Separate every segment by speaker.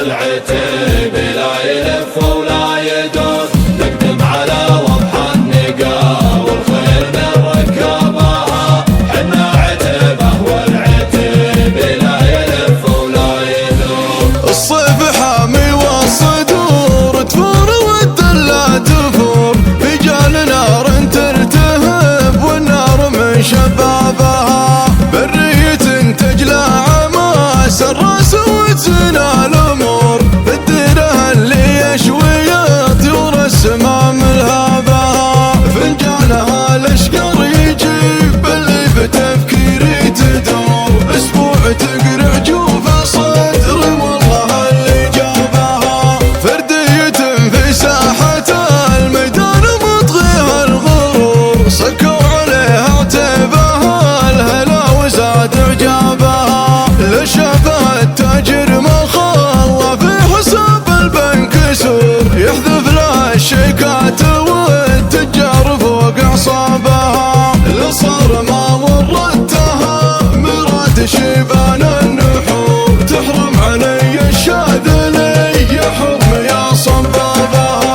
Speaker 1: والعتيب لا يلف ولا يدور، نقدم على وضح النقا والخير من ركابها. حنا عتبه والعتيب لا يلف ولا يدور.
Speaker 2: الصيف حامي والصدور تفور والدلة تفور، رجال نار ترتهب والنار من شبابها. برية تجلى عماس الراس وتزنى الامور، بالديره اللي يشوي طيور السما ملهبها. فنجانها الاشقر يجيب اللي بتفكيري تدور، اسبوع تقرع جوف صدر والله اللي جابها. فردية في ساحة الميدان مطغيها الغرور، صكوا عليها عتيبها الهلا وزاد اعجابها. لشافها التاجر ما خلى في حساب البنك سور، يحذف له الشيكات والتجار فوق اعصابها. لصار ما وردتها مراد شيبان النحور، تحرم علي الشاذلي حرم يا صبابها.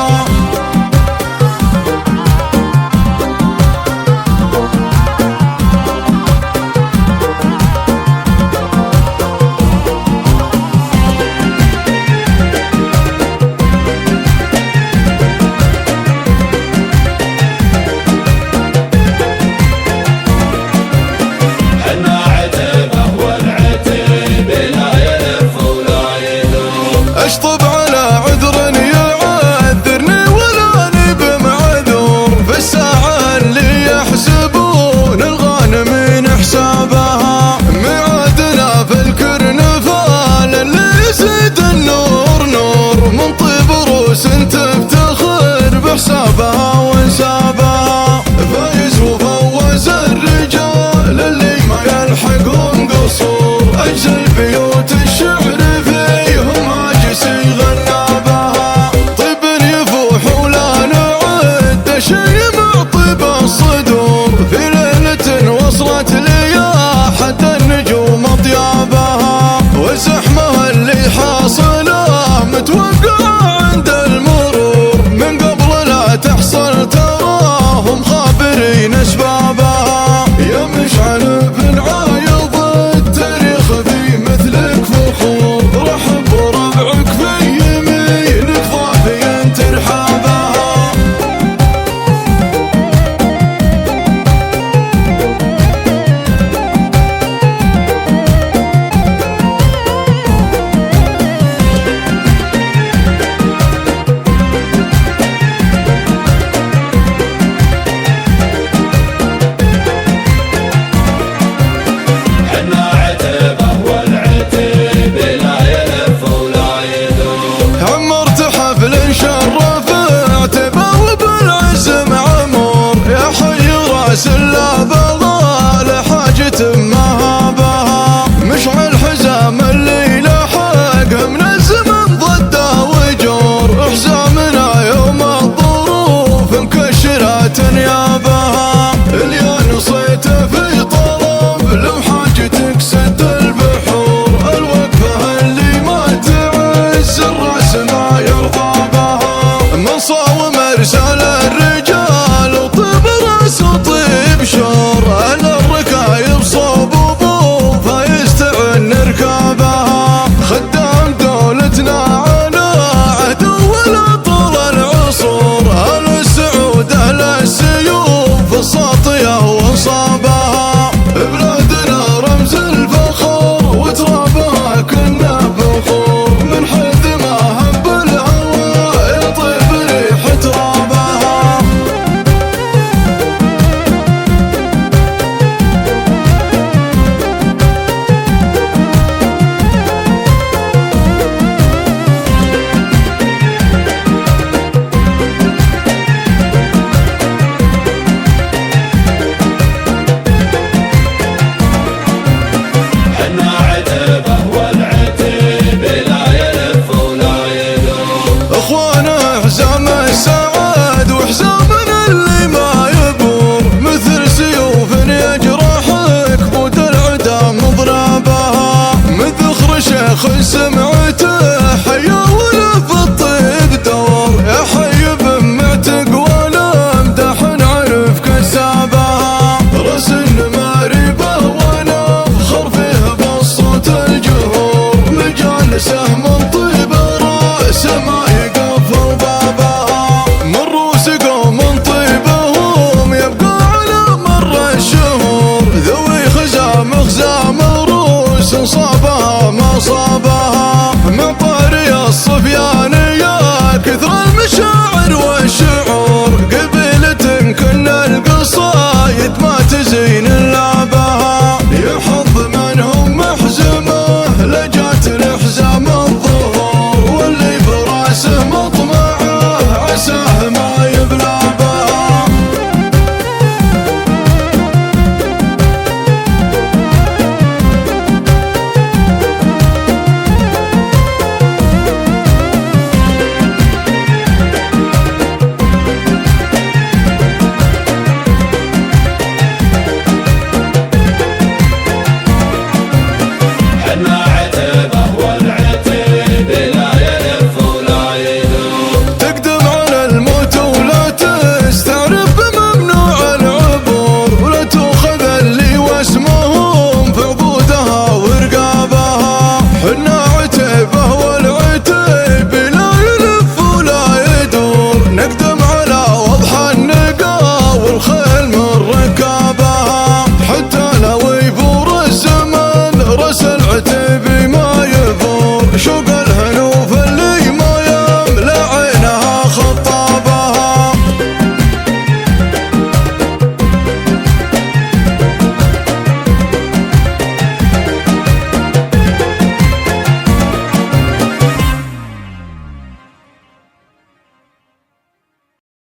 Speaker 2: اشطب على عذر